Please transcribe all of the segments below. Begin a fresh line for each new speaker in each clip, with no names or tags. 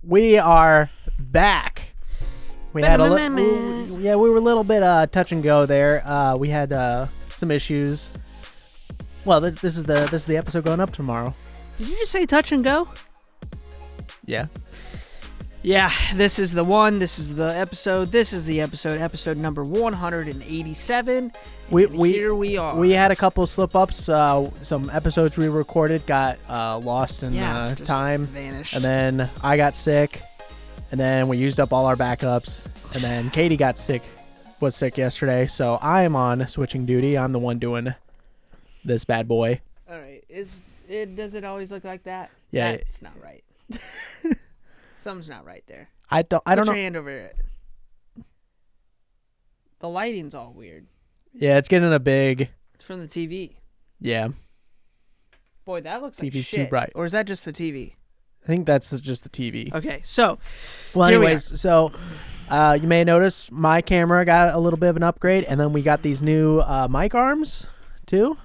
We are back. We had we were a little bit touch and go there. We had some issues. Well, this is the episode going up tomorrow.
Did you just say touch and go?
Yeah.
Yeah, this is the one. This is the episode. This is the episode number 187. Here we are.
We had a couple slip ups. Some episodes we recorded got lost in time.
Vanished.
And then I got sick. And then we used up all our backups. And then Katie was sick yesterday. So I am on switching duty. I'm the one doing this bad boy.
All right. Does it always look like that?
Yeah.
It's not right. Something's not right there.
I don't know.
Put your hand over it. The lighting's all weird.
Yeah, it's getting a big.
It's from the TV.
Yeah.
Boy, that looks like
TV's
shit.
too bright.
Or is that just the TV?
I think that's just the TV.
Okay, so.
Well, anyways, so you may notice my camera got a little bit of an upgrade, and then we got these new mic arms too.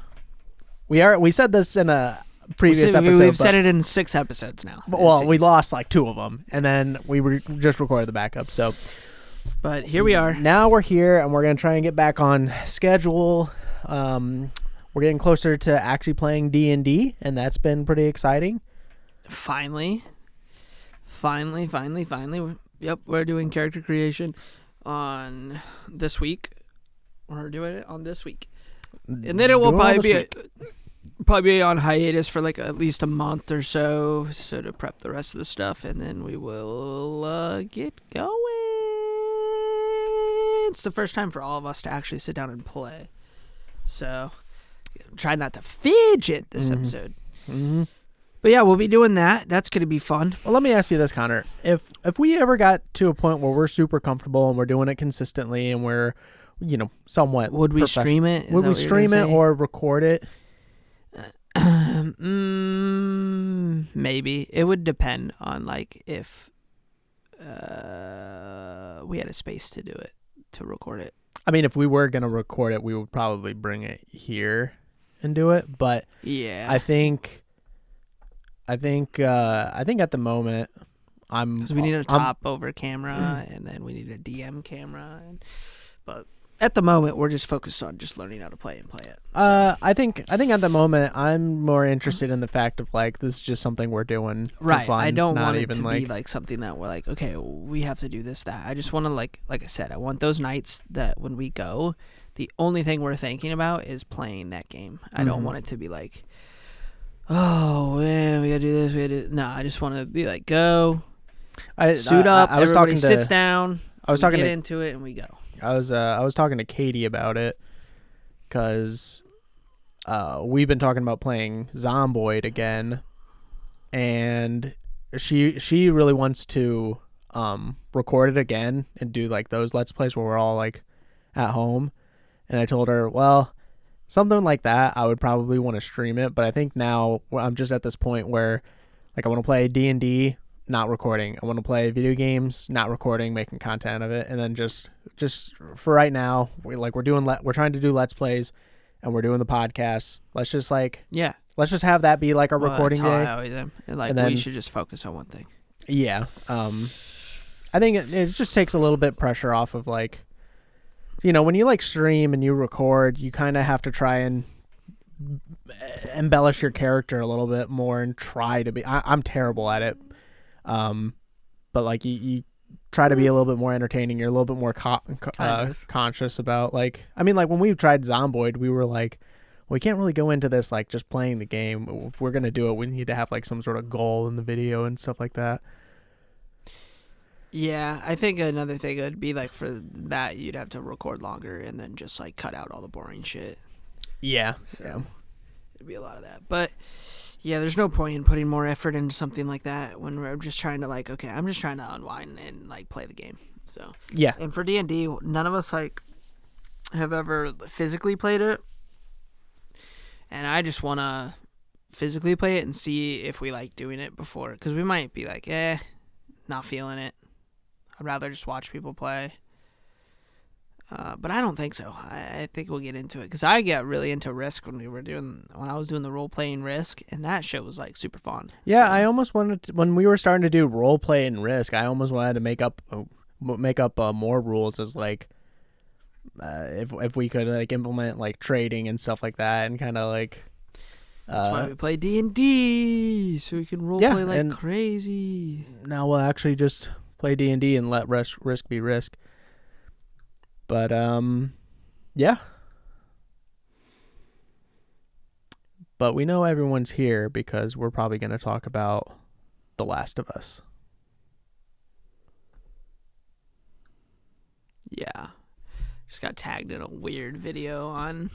We said this in a previous episode.
We've said it in 6 episodes now.
Well, we lost like 2 of them, and then we just recorded the backup. So,
but here we are.
Now we're here, and we're gonna try and get back on schedule. We're getting closer to actually playing D&D, and that's been pretty exciting.
Finally. Yep, we're doing character creation on this week. We're doing it on this week, and then it will probably be on hiatus for like at least a month or so to prep the rest of the stuff, and then we will get going. It's the first time for all of us to actually sit down and play, so try not to fidget this episode. But yeah, we'll be doing that. That's going to be fun.
Well, let me ask you this, Connor. If we ever got to a point where we're super comfortable and we're doing it consistently and we're, somewhat
would we stream it?
Would we stream it or record it?
Maybe. It would depend on like if we had a space to do it, to record it.
I mean, if we were going to record it, we would probably bring it here and do it. But
yeah,
I think at the moment
because we need a top over camera and then we need a DM camera. But at the moment, we're just focused on just learning how to play it. So.
I think at the moment I'm more interested in the fact of like this is just something we're doing for
right.
fun,
I don't want it
even
to be like something that we're like, okay, we have to do this, that. I just want to like I said, I want those nights that when we go, the only thing we're thinking about is playing that game. I don't want it to be like, oh man, we gotta do this, we gotta do. No, I just want to be like, go, suit up. Everybody sits down. Get into it and we go.
I was talking to Katie about it because we've been talking about playing Zomboid again, and she really wants to record it again and do like those Let's Plays where we're all like at home. And I told her, well, something like that I would probably want to stream it, but I think now I'm just at this point where like I want to play D&D, not recording. I want to play video games, not recording, making content of it, and then just for right now, we're trying to do Let's Plays, and we're doing the podcast. Let's just let's just have that be like our recording
that's
day.
How I always am. And then, we should just focus on one thing.
Yeah, I think it just takes a little bit pressure off of like, when you like stream and you record, you kind of have to try and embellish your character a little bit more and try to be. I'm terrible at it. But like you try to be a little bit more entertaining. You're a little bit more conscious about like, I mean, like when we tried Zomboid, we were like, we can't really go into this like just playing the game. If we're going to do it, we need to have like some sort of goal in the video and stuff like that.
Yeah, I think another thing would be like for that you'd have to record longer and then just like cut out all the boring shit.
Yeah.
It'd be a lot of that. But yeah, there's no point in putting more effort into something like that when we're just trying to like, okay, I'm just trying to unwind and like play the game. So
yeah.
And for D&D, none of us like have ever physically played it, and I just want to physically play it and see if we like doing it before, because we might be like, not feeling it. I'd rather just watch people play. But I don't think so. I think we'll get into it because I got really into Risk when I was doing the role playing Risk, and that shit was like super fun.
Yeah,
So,
I almost wanted to, when we were starting to do role play and Risk, I almost wanted to make up more rules as like if we could like implement like trading and stuff like that, and kind of like
that's why we play D&D, so we can role play like
and
crazy.
now we'll actually just play D&D and let Risk be Risk. But yeah. But we know everyone's here because we're probably going to talk about The Last of Us.
Yeah. Just got tagged in a weird video on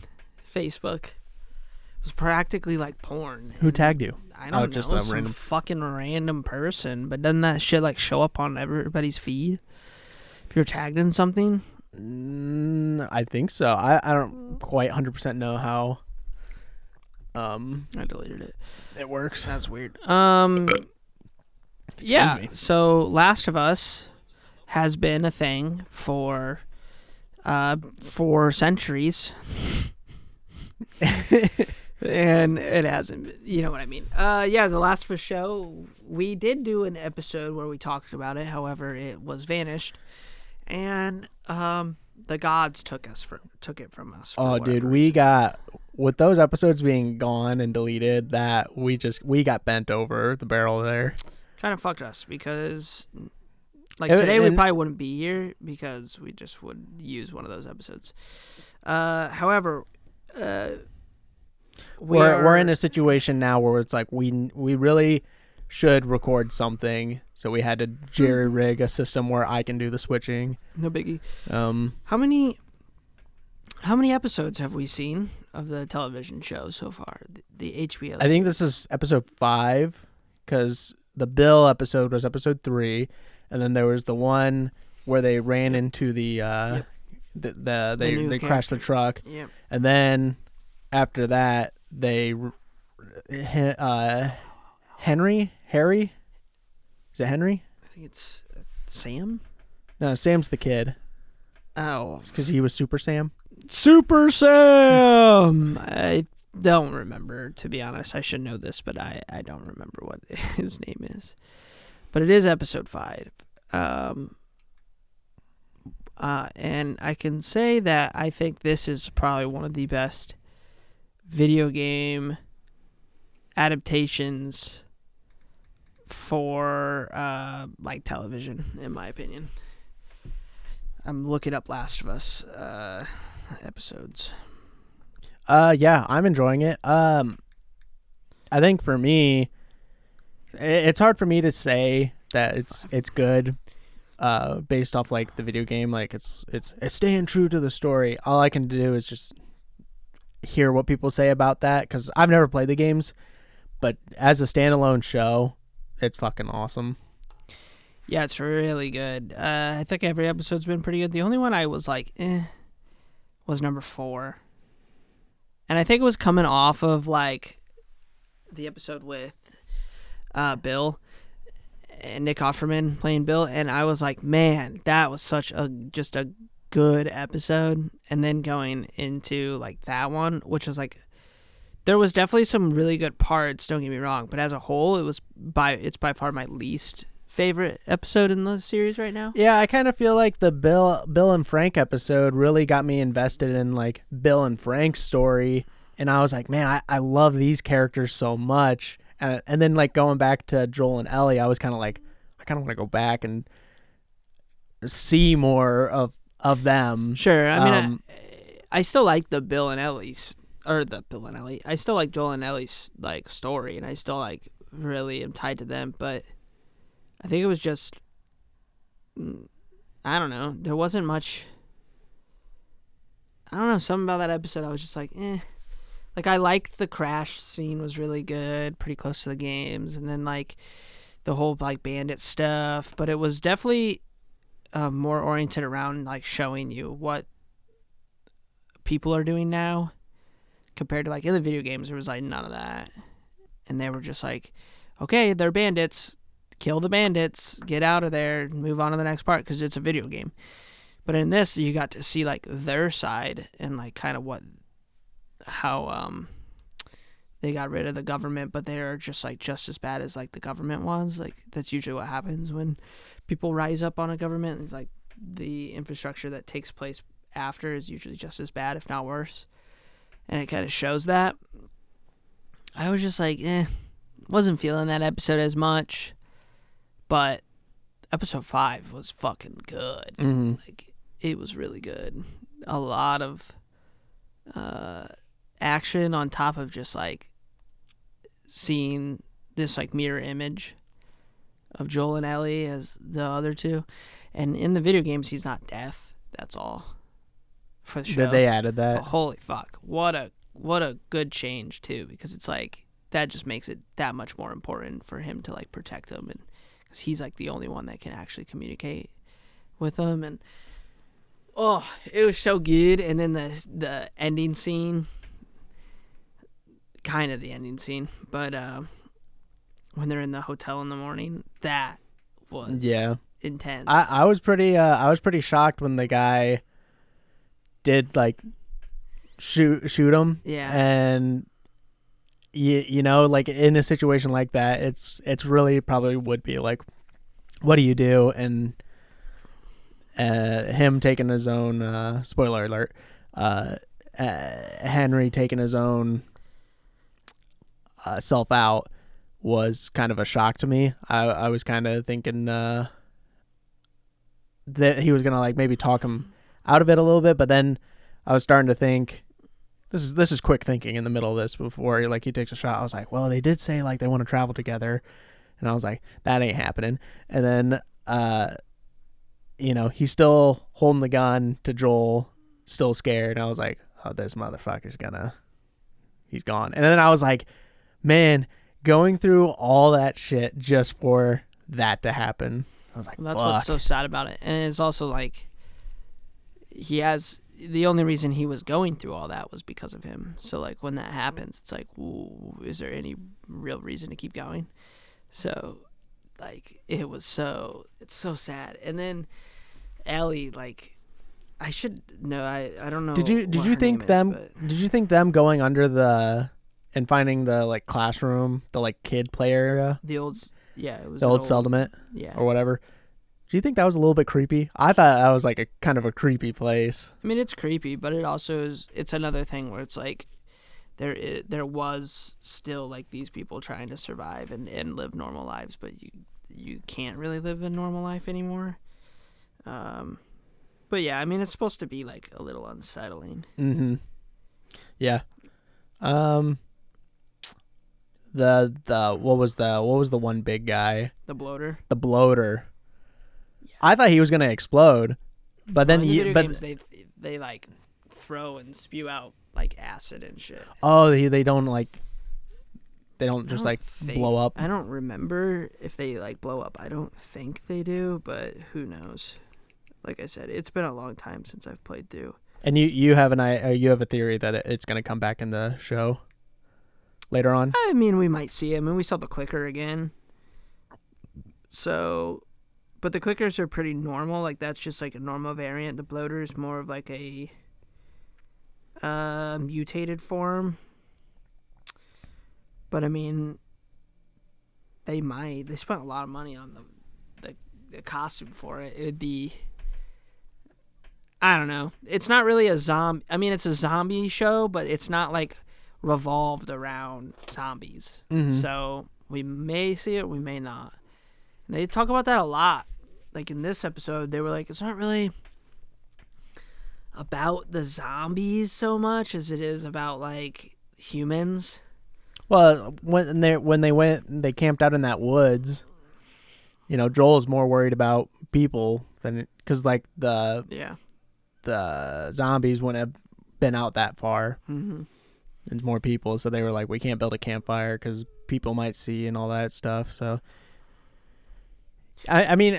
Facebook. It was practically like porn.
Who tagged you?
I don't know.
Just
Some fucking random person. But doesn't that shit like show up on everybody's feed? If you're tagged in something?
I think so. I don't quite 100% know how
I deleted it.
it works.
That's weird.
Excuse me.
So Last of Us has been a thing for centuries. And it hasn't, you know what I mean. The Last of Us show, we did do an episode where we talked about it. However, it was vanished. And the gods took it from us.
Oh, dude, we got, with those episodes being gone and deleted, that we got bent over the barrel there.
Kind of fucked us because, like, today we probably wouldn't be here because we just would use one of those episodes. However,
we're in a situation now where it's like we really should record something, so we had to jerry rig a system where I can do the switching.
No biggie. How many episodes have we seen of the television show so far? The HBO.
I think this is episode 5, because the Bill episode was episode 3, and then there was the one where they ran into they crashed the truck.
Yep.
And then after that they Harry? Is it Henry?
I think it's Sam.
No, Sam's the kid.
Oh,
because he was Super Sam.
Super Sam. I don't remember, to be honest. I should know this, but I don't remember what his name is. But it is episode 5. And I can say that I think this is probably one of the best video game adaptations for like television, in my opinion. I'm looking up Last of Us episodes.
Yeah, I'm enjoying it. I think for me, it's hard for me to say that it's good based off like the video game. Like it's staying true to the story. All I can do is just hear what people say about that, because I've never played the games, but as a standalone show, it's fucking awesome.
Yeah, it's really good. I think every episode's been pretty good. The only one I was like, was number 4. And I think it was coming off of like the episode with Bill and Nick Offerman playing Bill, and I was like, man, that was such a good episode. And then going into like that one, which was like, there was definitely some really good parts, don't get me wrong, but as a whole, it's by far my least favorite episode in the series right now.
Yeah, I kind of feel like the Bill and Frank episode really got me invested in like Bill and Frank's story, and I was like, man, I love these characters so much. And then like going back to Joel and Ellie, I was kind of like, I kind of want to go back and see more of them.
Sure, I mean, I still like the Bill and Ellie's, or the Bill and Ellie. I still like Joel and Ellie's like story, and I still like really am tied to them, but I think it was just, I don't know. There wasn't much. I don't know. Something about that episode, I was just like, eh. Like, I liked the crash scene was really good, pretty close to the games, and then like the whole like bandit stuff. But it was definitely more oriented around like showing you what people are doing now, compared to like in the video games. There was like none of that, and they were just like, okay, they're bandits. Kill the bandits, get out of there, and move on to the next part, because it's a video game. But in this, you got to see like their side and like kind of how they got rid of the government, but they're just like just as bad as like the government was. Like that's usually what happens when people rise up on a government. It's like the infrastructure that takes place after is usually just as bad, if not worse. And it kind of shows that. I was just like, wasn't feeling that episode as much, but episode 5 was fucking good.
Mm-hmm.
Like it was really good. A lot of action on top of just like seeing this like mirror image of Joel and Ellie as the other two. And in the video games, he's not deaf. That's all for the show.
They added that.
But holy fuck. What a good change too, because it's like that just makes it that much more important for him to like protect them, and because he's like the only one that can actually communicate with them. And it was so good. And then the ending scene, kind of the ending scene, but when they're in the hotel in the morning, that was intense.
I was pretty shocked when the guy did like shoot him.
Yeah.
And you know, like in a situation like that, it's really probably would be like, what do you do? And him taking his own spoiler alert, Henry taking his own self out was kind of a shock to me. I was kind of thinking that he was gonna like maybe talk him out of it a little bit, but then I was starting to think, this is quick thinking in the middle of this before like he takes a shot. I was like, well, they did say like they want to travel together, and I was like, that ain't happening. And then you know, he's still holding the gun to Joel, still scared. And I was like, oh, this motherfucker's he's gone. And then I was like, man, going through all that shit just for that to happen. I was like,
that's
fuck.
what's so sad about it. And it's also like the only reason he was going through all that was because of him. So like when that happens, it's like, ooh, is there any real reason to keep going? So like it's so sad. And then Ellie, like I should know, I don't know.
Did you think them going under and finding the like classroom, the like kid play area,
it was
the old settlement,
yeah,
or whatever? Do you think that was a little bit creepy? I thought that was like a kind of a creepy place.
I mean, it's creepy, but it also is. It's another thing where it's like there was still like these people trying to survive and live normal lives, but you can't really live a normal life anymore. But yeah, I mean, it's supposed to be like a little unsettling.
Mm-hmm. Yeah. What was the one big guy?
The bloater.
The bloater. Yeah. I thought he was gonna explode, but then
in the video games they like throw and spew out like acid and shit.
Oh, they don't just like blow up.
I don't remember if they like blow up. I don't think they do, but who knows? Like I said, it's been a long time since I've played through. And
you have a theory that it's gonna come back in the show later on?
I mean, we might see it. I mean, we saw the clicker again. So, but the clickers are pretty normal. Like that's just like a normal variant. The bloater is more of like a mutated form. But I mean, they spent a lot of money on the costume for it. It would be, I don't know. It's not really a zombie. I mean, it's a zombie show, but it's not like revolved around zombies.
Mm-hmm.
So we may see it, we may not. And they talk about that a lot. Like in this episode, they were like, it's not really about the zombies so much as it is about like humans.
Well, when they camped out in that woods, you know, Joel is more worried about people than, because like the zombies wouldn't have been out that far.
Mm-hmm.
There's more people, so they were like, we can't build a campfire because people might see and all that stuff. So, I mean,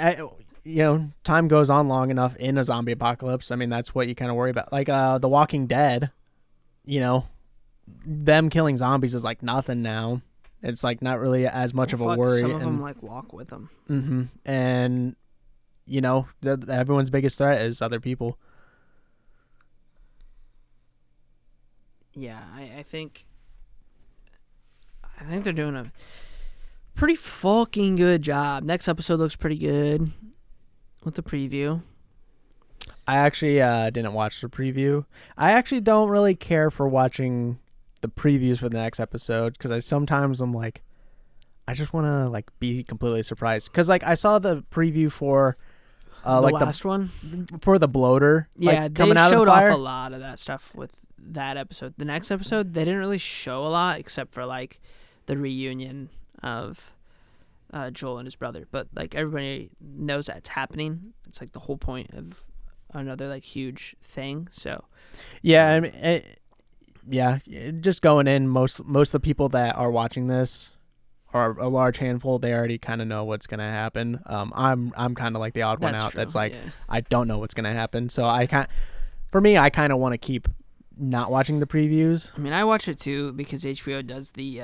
you know, time goes on long enough in a zombie apocalypse. I mean, that's what you kind of worry about. Like The Walking Dead, you know, them killing zombies is like nothing now. It's like not really as much of a worry.
Some of them like walk with them.
Mm-hmm. And everyone's biggest threat is other people.
Yeah, I think they're doing a pretty fucking good job. Next episode looks pretty good with the preview.
I actually didn't watch the preview. I actually don't really care for watching the previews for the next episode because I'm like, I just want to like be completely surprised because like I saw the preview for
The
like
last one?
for the bloater.
Yeah,
like,
they
coming out of
showed
the
off
fire.
a lot of that stuff with that episode. The next episode, they didn't really show a lot except for like the reunion of Joel and his brother. But like everybody knows that's happening. It's like the whole point of another like huge thing. So
Yeah, I mean, yeah, just going in. Most of the people that are watching this are a large handful. They already kind of know what's gonna happen. I'm kind of like the odd one
that's
out.
true,
That's like
yeah.
I don't know what's gonna happen. So for me, I kind of want to keep not watching the previews.
I mean, I watch it too because HBO does the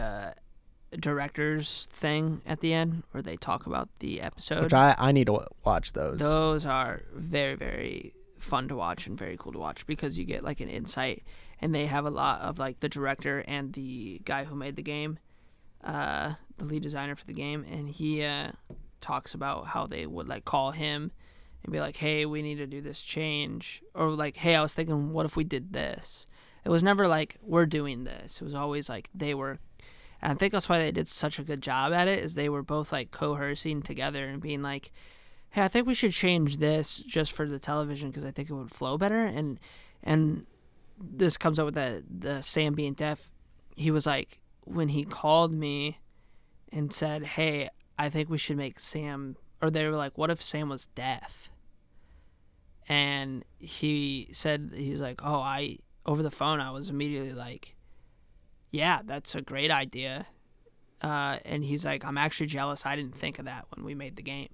director's thing at the end where they talk about the episode.
Which I need to watch those.
Those are very, very fun to watch and very cool to watch because you get like an insight, and they have a lot of like the director and the guy who made the game, the lead designer for the game, and he talks about how they would like call him and be like, hey, we need to do this change, or like, hey, I was thinking, what if we did this? It was never like, we're doing this. It was always like they were. And I think that's why they did such a good job at it, is they were both like coercing together and being like, hey, I think we should change this just for the television because I think it would flow better. And this comes up with the Sam being deaf. He was like, when he called me and said, hey, I think we should make Sam, or they were like, what if Sam was deaf? And he said, he's like, over the phone, I was immediately like, yeah, that's a great idea. And he's like, I'm actually jealous. I didn't think of that when we made the game.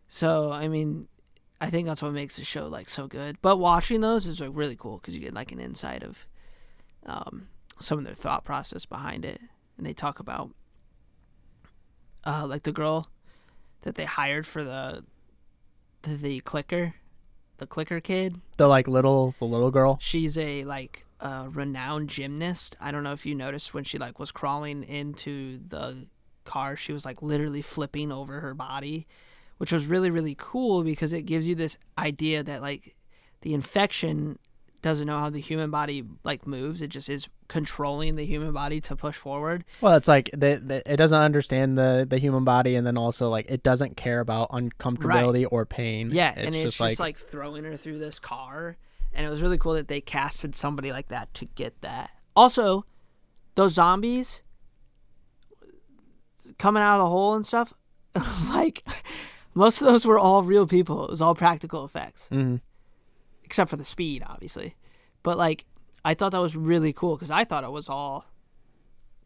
So, I mean, I think that's what makes the show like so good. But watching those is like really cool because you get like an insight of some of their thought process behind it. And they talk about like the girl that they hired for the clicker kid.
The little girl.
She's a like renowned gymnast. I don't know if you noticed when she like was crawling into the car, she was like literally flipping over her body, which was really, really cool because it gives you this idea that like the infection doesn't know how the human body like moves. It just is controlling the human body to push forward.
Well, it's like it doesn't understand the human body, and then also like it doesn't care about uncomfortability or pain.
Yeah, and it's just like throwing her through this car. And it was really cool that they casted somebody like that to get that. Also, those zombies coming out of the hole and stuff, like, most of those were all real people. It was all practical effects.
Mm-hmm.
Except for the speed, obviously. But, like, I thought that was really cool because I thought it was all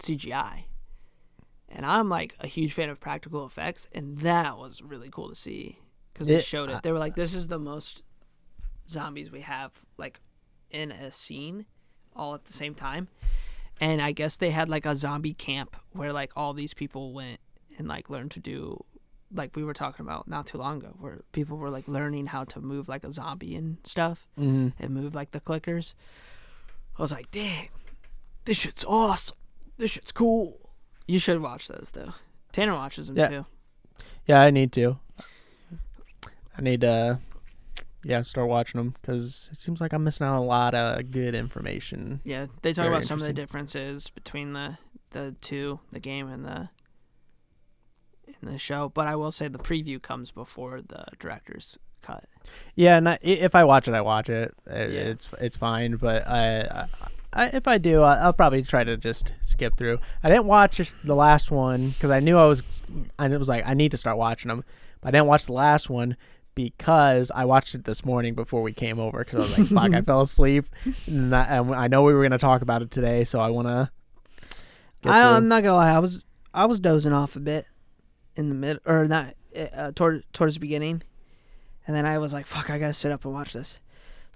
CGI. And I'm, like, a huge fan of practical effects, and that was really cool to see because they showed it. They were like, this is the most zombies we have like in a scene all at the same time, and I guess they had like a zombie camp where like all these people went and like learned to do like we were talking about not too long ago, where people were like learning how to move like a zombie and stuff.
Mm-hmm.
And move like the clickers. I was like, dang, this shit's awesome, this shit's cool. You should watch those though. Tanner watches them too.
Yeah, I need to start watching them because it seems like I'm missing out on a lot of good information.
Yeah, they talk
Very
about some of the
interesting.
differences between the two, the game and the show. But I will say the preview comes before the director's cut.
Yeah, and if I watch it, I watch it. It's fine. But if I do, I'll probably try to just skip through. I didn't watch the last one because I knew I was like I need to start watching them. But I didn't watch the last one because I watched it this morning before we came over because I was like, fuck, I fell asleep. And I know we were going to talk about it today, so I want to
I'm not going to lie. I was dozing off a bit in the mid, or not, towards the beginning. And then I was like, fuck, I got to sit up and watch this.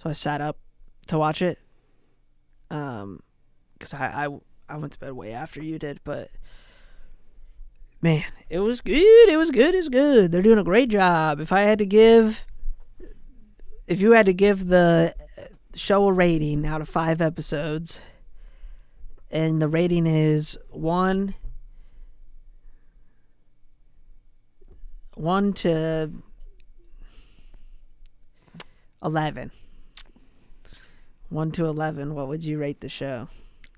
So I sat up to watch it. Because I went to bed way after you did, but Man, it was good. It was good. It was good. They're doing a great job. If you had to give the show a rating out of 5 episodes, and the rating is 1 to 11. 1 to 11, what would you rate the show?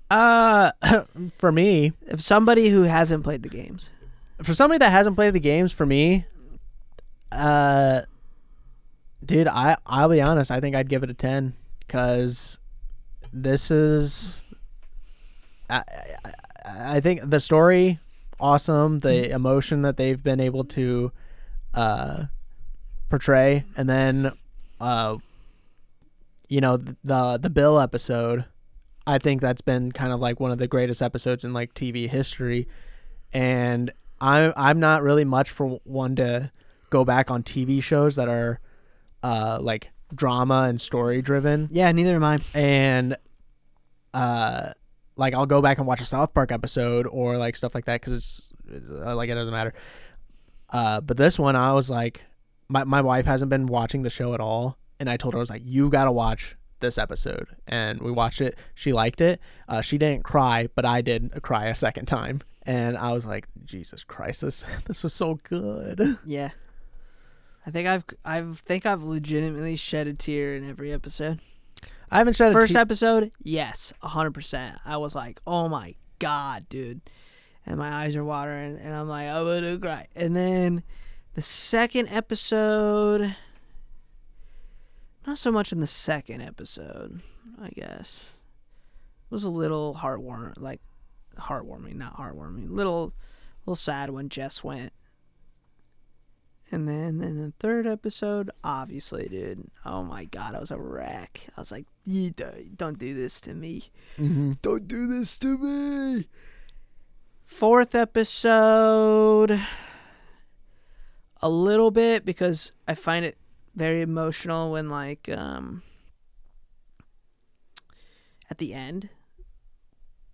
For me,
If somebody who hasn't played the games.
for somebody that hasn't played the games, for me, dude, I'll be honest, I think I'd give it a 10 because this is, I think the story, awesome, the emotion that they've been able to portray, and then the Bill episode, I think that's been kind of like one of the greatest episodes in like TV history. And I'm not really much for one to go back on TV shows that are like drama and story driven.
Yeah, neither am I.
And like I'll go back and watch a South Park episode or like stuff like that because it's like it doesn't matter. But this one, I was like, my wife hasn't been watching the show at all, and I told her, I was like, you gotta watch this episode, and we watched it. She liked it. She didn't cry, but I did cry a second time, and I was like, Jesus Christ, this was so good.
Yeah, I think I've legitimately shed a tear in every episode.
I haven't shed
First episode, yes, 100%. I was like, oh my God, dude. And my eyes are watering, and I'm like, I'm gonna cry. And then the second episode, not so much in the second episode, I guess. It was a little heartwarming, not heartwarming. Little sad when Jess went. And then in the third episode, obviously, dude, oh my God, I was a wreck. I was like, you don't do this to me.
Mm-hmm.
Don't do this to me. Fourth episode, a little bit, because I find it very emotional when, like, at the end,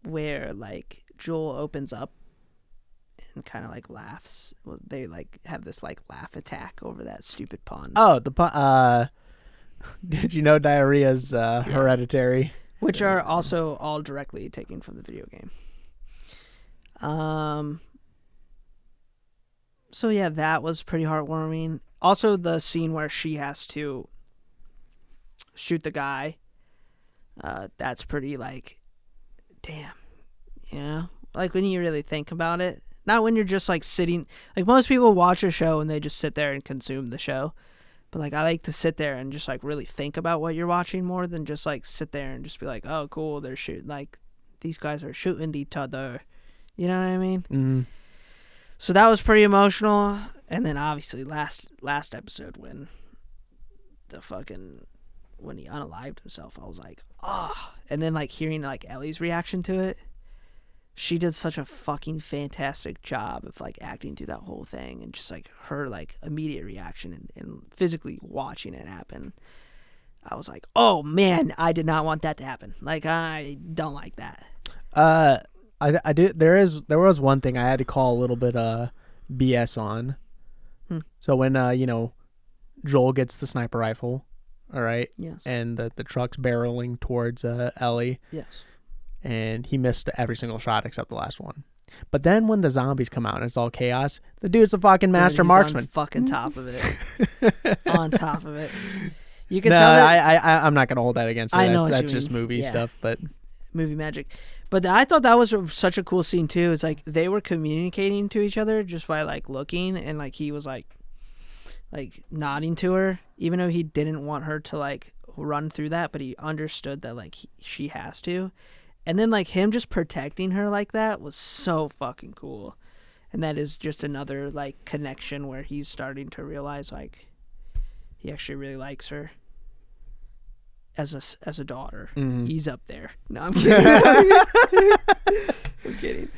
where, like, Joel opens up and kind of, like, laughs. Well, they, like, have this, like, laugh attack over that stupid pond.
Oh, did you know diarrhea's hereditary?
Which are also all directly taken from the video game. So yeah, that was pretty heartwarming. Also, the scene where she has to shoot the guy. That's pretty, like, damn, you know, like when you really think about it. Not when you're just like sitting. Like most people watch a show and they just sit there and consume the show. But like I like to sit there and just like really think about what you're watching more than just like sit there and just be like, oh cool, they're shooting, like these guys are shooting each other. You know what I mean?
Mm-hmm.
So that was pretty emotional. And then obviously last episode when he unalived himself, I was like, ah. And then like hearing like Ellie's reaction to it, she did such a fucking fantastic job of like acting through that whole thing, and just like her like immediate reaction and physically watching it happen. I was like, oh man, I did not want that to happen. Like I don't like that.
I did. There was one thing I had to call a little bit BS on. So when Joel gets the sniper rifle, all right,
yes,
and the truck's barreling towards Ellie,
yes,
and he missed every single shot except the last one. But then when the zombies come out and it's all chaos, the dude's a fucking master marksman.
On fucking top of it. On top of it. You can
No,
tell that
I'm not gonna hold that against it.
I know
That's
what you
just
mean.
movie
Yeah.
stuff, but
movie magic. But I thought that was such a cool scene too. It's like they were communicating to each other just by like looking, and like he was like nodding to her, even though he didn't want her to like run through that, but he understood that like she has to. And then like him just protecting her like that was so fucking cool. And that is just another like connection where he's starting to realize like he actually really likes her as a daughter.
Mhm.
He's up there. No, I'm kidding. I'm kidding.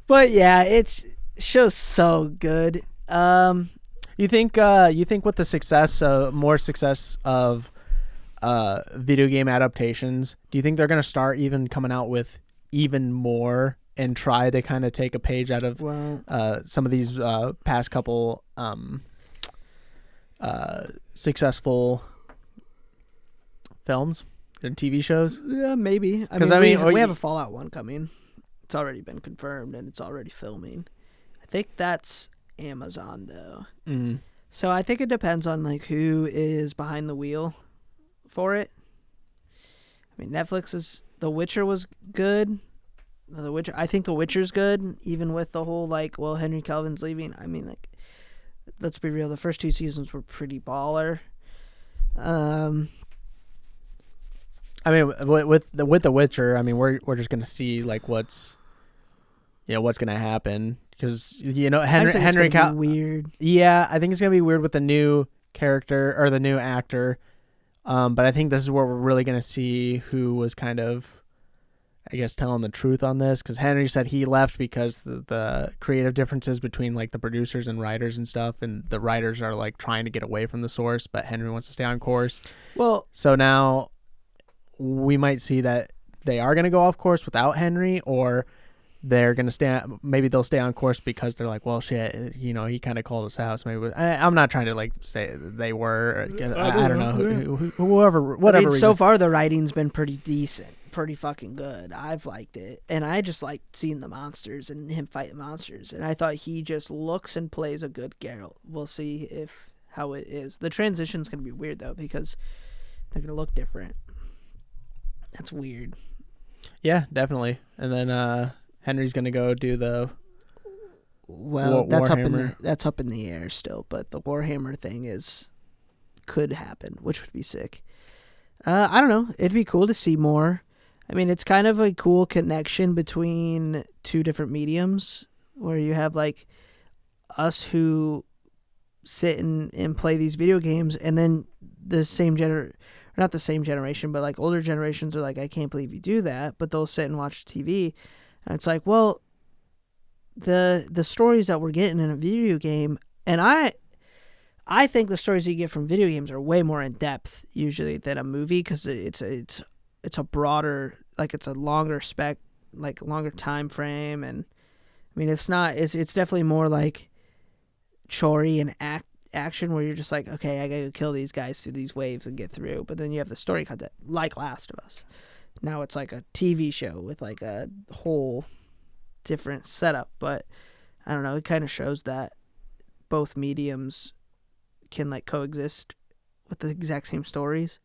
But yeah, it's show's so good.
You think with the more success of video game adaptations, do you think they're gonna start even coming out with even more and try to kind of take a page out of some of these past couple successful films and TV shows?
Yeah, maybe.
Because
we have a Fallout 1 coming. It's already been confirmed, and it's already filming. I think that's Amazon, though.
Mm.
So I think it depends on like who is behind the wheel for it. I mean, The Witcher was good. I think The Witcher's good, even with the whole like, well, Henry Calvin's leaving. I mean, like, let's be real. The first 2 seasons were pretty baller.
I mean, with The Witcher, I mean, we're just gonna see like what's gonna happen, because Henry Cavill.
Weird.
Yeah, I think it's gonna be weird with the new character or the new actor. But I think this is where we're really gonna see who was kind of, I guess, telling the truth on this, because Henry said he left because the creative differences between like the producers and writers and stuff, and the writers are like trying to get away from the source, but Henry wants to stay on course.
Well,
so now we might see that they are going to go off course without Henry, or they're going to maybe they'll stay on course because they're like, well, shit, he kind of called us out. So maybe I'm not trying to like say they were. I don't know. Whoever, whatever.
So far the writing's been pretty decent, pretty fucking good. I've liked it, and I just like seeing the monsters and him fighting monsters. And I thought he just looks and plays a good Geralt. We'll see how it is. The transition's gonna be weird though, because they're gonna look different. That's weird.
Yeah, definitely. And then Henry's gonna go do the.
Well, that's
Warhammer.
up in the air still, but the Warhammer thing could happen, which would be sick. I don't know. It'd be cool to see more. I mean, it's kind of a cool connection between two different mediums, where you have like us who sit and play these video games, and then the same not the same generation, but like older generations are like, I can't believe you do that, but they'll sit and watch TV, and it's like, well, the stories that we're getting in a video game, and I think the stories that you get from video games are way more in depth usually than a movie, because it's a broader, like it's a longer longer time frame, and I mean it's definitely more like chory and action, where you're just like, okay, I gotta go kill these guys through these waves and get through. But then you have the story content, like Last of Us. Now it's like a TV show with like a whole different setup. But I don't know, it kind of shows that both mediums can like coexist with the exact same stories.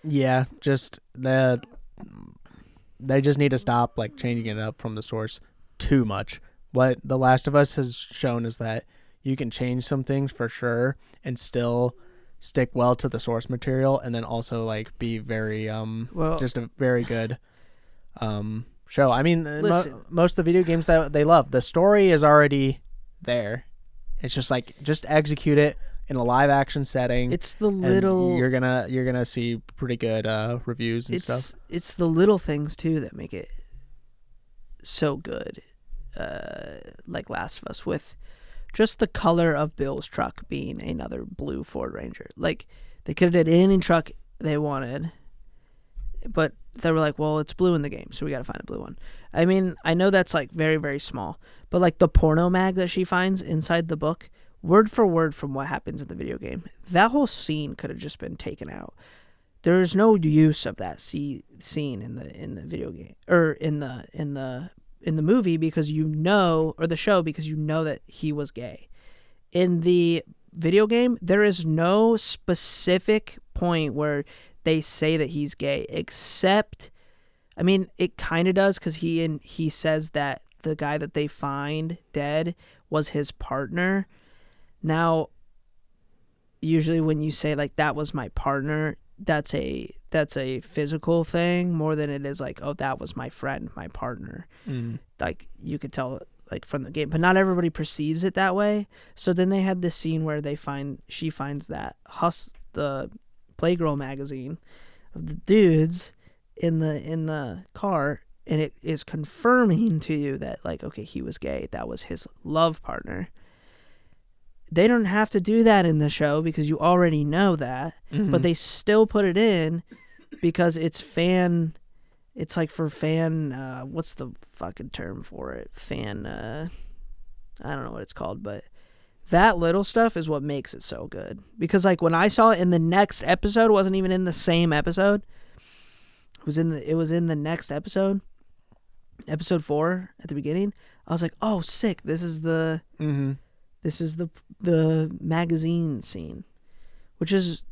Yeah, just they just need to stop like changing it up from the source too much. What The Last of Us has shown is that you can change some things for sure and still stick well to the source material, and then also like be very just a very good show. I mean, most of the video games that they love, the story is already there. It's just like, just execute it in a live action setting.
It's the little,
you're gonna see pretty good reviews and stuff.
It's the little things too that make it so good. Like Last of Us, with just the color of Bill's truck being another blue Ford Ranger. Like, they could have did any truck they wanted, but they were like, well, it's blue in the game, so we got to find a blue one. I mean, I know that's like very, very small, but like the porno mag that she finds inside the book, word for word from what happens in the video game, that whole scene could have just been taken out. There's no use of that scene in the video game, or in the movie, because or the show, because you know that he was gay. In the video game, there is no specific point where they say that he's gay, except, I mean, it kind of does, because he says that the guy that they find dead was his partner. Now, usually when you say like, that was my partner, that's a physical thing more than it is like, oh, that was my friend, my partner. Like, you could tell like from the game, but not everybody perceives it that way. So then they had this scene where she finds that the Playgirl magazine of the dudes in the car, and it is confirming to you that like, okay, he was gay, that was his love partner. They don't have to do that in the show because you already know that, but they still put it in because it's fan It's like for fan. What's the fucking term for it? Fan. I don't know what it's called, but that little stuff is what makes it so good. Because like when I saw it in the next episode, it wasn't even in the same episode. It was in the next episode, episode 4 at the beginning. I was like, oh, sick! This is the magazine scene, which is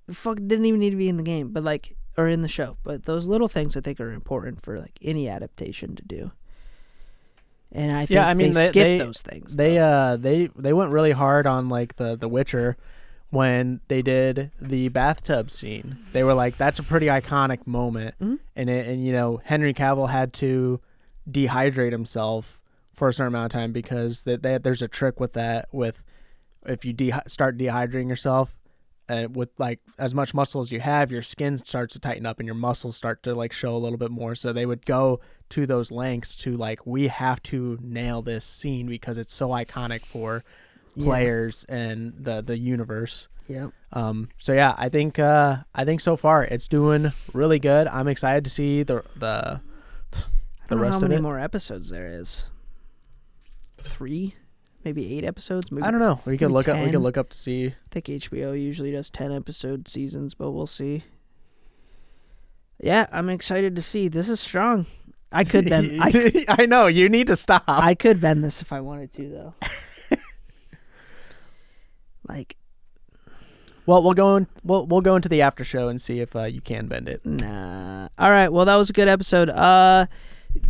didn't even need to be in the game, but like. Or in the show, but those little things I think are important for like any adaptation to do. And I think they skip those things.
They went really hard on like the Witcher when they did the bathtub scene. They were like, that's a pretty iconic moment, and you know Henry Cavill had to dehydrate himself for a certain amount of time because there's a trick with that. With if you start dehydrating yourself. With like as much muscle as you have, your skin starts to tighten up and your muscles start to like show a little bit more. So they would go to those lengths to like, we have to nail this scene because it's so iconic for players and the universe.
Yeah.
So yeah, I think so far it's doing really good. I'm excited to see the rest of it.
How many more episodes there is? 3? Maybe 8 episodes. Maybe,
I don't know. We could look
10.
up. We could look up to see.
I think HBO usually does 10 episode seasons, but we'll see. Yeah, I'm excited to see. This is strong. I could bend.
I know you need to stop.
I could bend this if I wanted to, though. Like,
well, we'll go into the after show and see if you can bend it.
Nah. All right. Well, that was a good episode.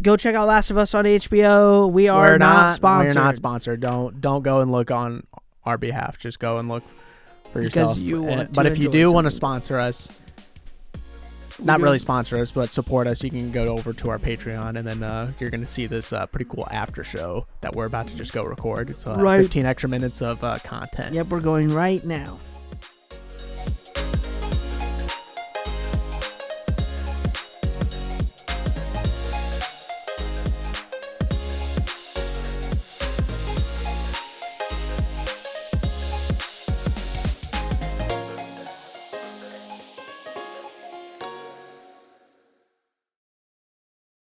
Go check out Last of Us on HBO. We're not sponsored.
We're not sponsored. Don't go and look on our behalf. Just go and look for yourself. But if you do want to sponsor us, not really sponsor us, but support us, you can go over to our Patreon, and then you're going to see this pretty cool after show that we're about to just go record. It's 15 extra minutes of content.
Yep, we're going right now.